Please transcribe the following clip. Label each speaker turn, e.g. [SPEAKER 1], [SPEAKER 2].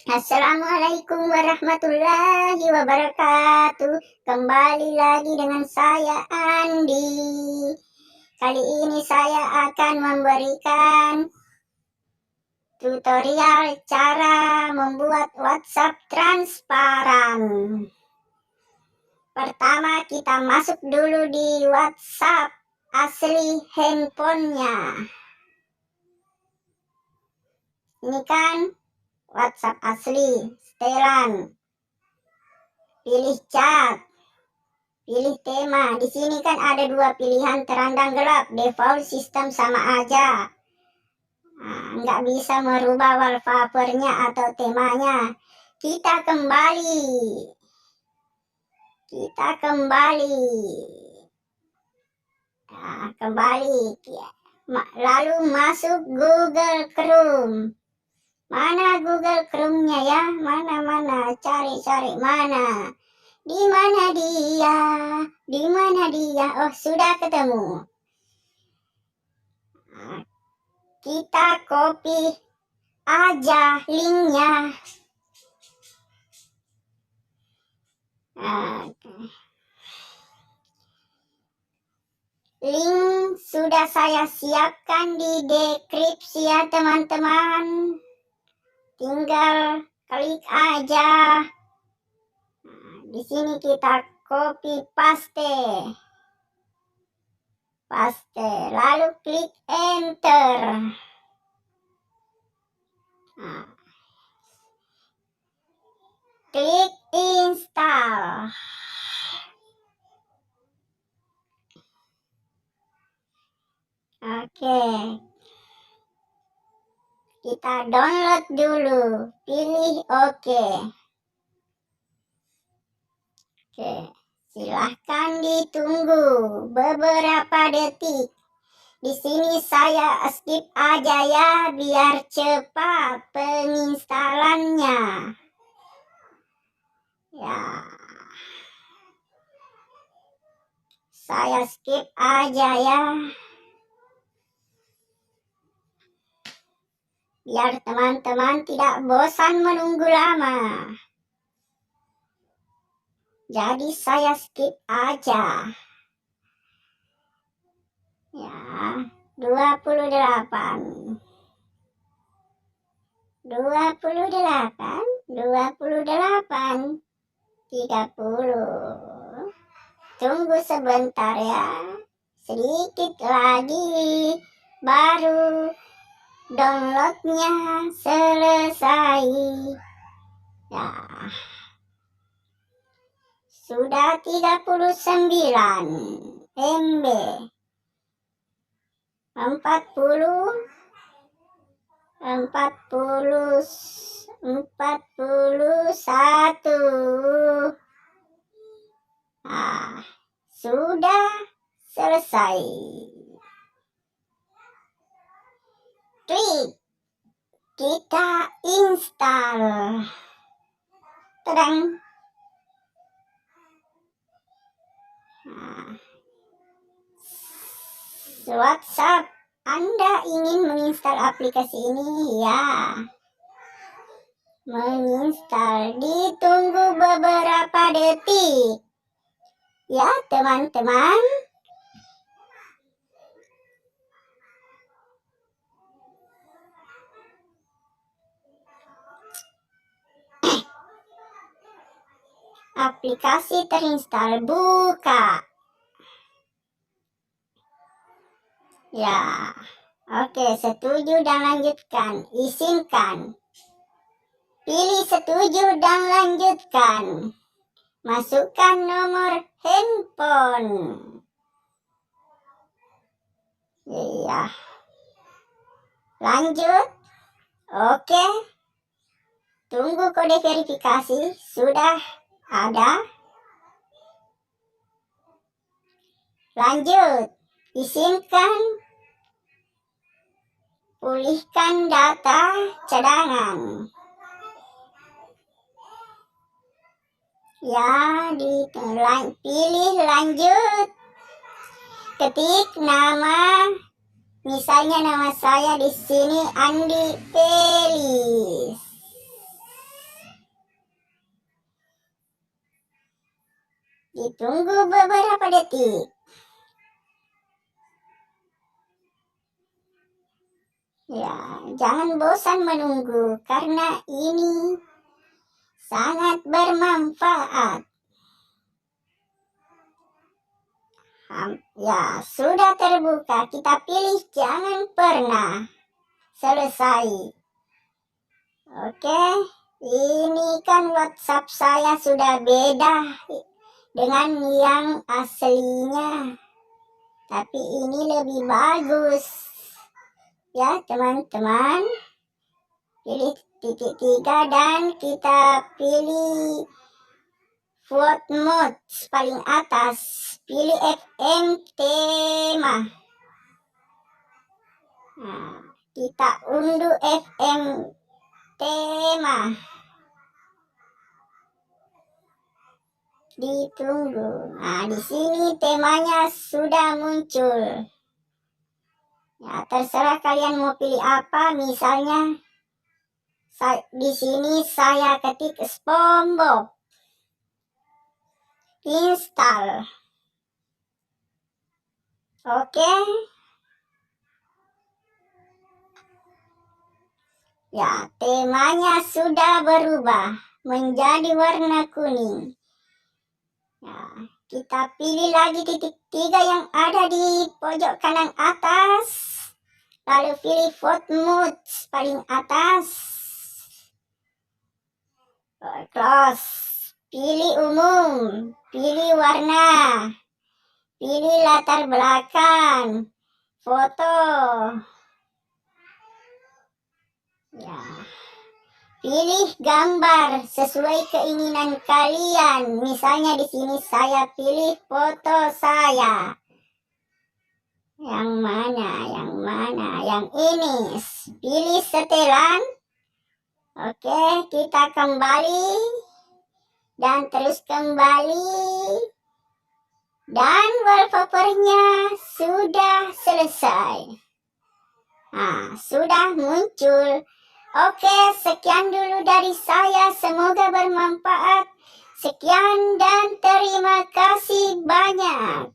[SPEAKER 1] Assalamualaikum warahmatullahi wabarakatuh. Kembali lagi dengan saya Andi. Kali ini saya akan memberikan tutorial cara membuat WhatsApp transparan. Pertama, kita masuk dulu di WhatsApp asli handphonenya. Ini kan WhatsApp asli, setelan. Pilih cat, pilih tema. Di sini kan ada dua pilihan, terang dan gelap. Default sistem sama aja. Nggak bisa merubah wallpapernya atau temanya. Kita kembali. Kembali. Lalu masuk Google Chrome. Mana Google Chrome-nya ya? Mana? Cari mana? Di mana dia? Oh, sudah ketemu. Kita copy aja linknya. Link sudah saya siapkan di deskripsi ya teman-teman. Tinggal klik aja. Di sini kita copy paste, lalu klik enter. Klik install. Oke. Kita download dulu, pilih oke. Silahkan ditunggu beberapa detik. Di sini saya skip aja ya, biar cepat penginstalannya. Ya, saya skip aja ya, biar teman-teman tidak bosan menunggu lama. Jadi saya skip aja. Ya, 28, 30. Tunggu sebentar ya, sedikit lagi baru downloadnya selesai. Ya, sudah 39 MB, 41. Sudah selesai. Klik, kita install. Tadang. WhatsApp, Anda ingin menginstal aplikasi ini ya? Menginstal, ditunggu beberapa detik ya teman-teman. Aplikasi terinstall, buka. Ya, oke, setuju dan lanjutkan. Izinkan. Pilih setuju dan lanjutkan. Masukkan nomor handphone. Iya. Lanjut. Oke. Tunggu kode verifikasi. Sudah ada. Lanjut. Izinkan. Pulihkan data cadangan. Ya, pilih lanjut. Ketik nama, misalnya nama saya di sini Andi Pelis. Ditunggu beberapa detik. Ya, jangan bosan menunggu karena ini sangat bermanfaat. Ya, sudah terbuka. Kita pilih jangan pernah. Selesai. Oke, ini kan WhatsApp saya sudah beda dengan yang aslinya. Tapi ini lebih bagus. Ya, teman-teman. Pilih titik 3 dan kita pilih vote mode paling atas. Pilih FM tema. Nah, kita unduh FM tema. Ditunggu. Nah, di sini temanya sudah muncul. Ya, terserah kalian mau pilih apa. Misalnya di sini saya ketik SpongeBob. Install. Oke. Ya, temanya sudah berubah menjadi warna kuning. Ya, kita pilih lagi titik 3 yang ada di pojok kanan atas. Lalu pilih vote mode paling atas. Close. Pilih umum. Pilih warna. Pilih latar belakang. Foto. Ya. Pilih gambar sesuai keinginan kalian. Misalnya di sini saya pilih foto saya. Yang mana? Yang mana? Yang ini. Pilih setelan. Oke, kita kembali. Dan terus kembali. Dan wallpapernya sudah selesai. Nah, sudah muncul. Oke, sekian dulu dari saya. Semoga bermanfaat. Sekian dan terima kasih banyak.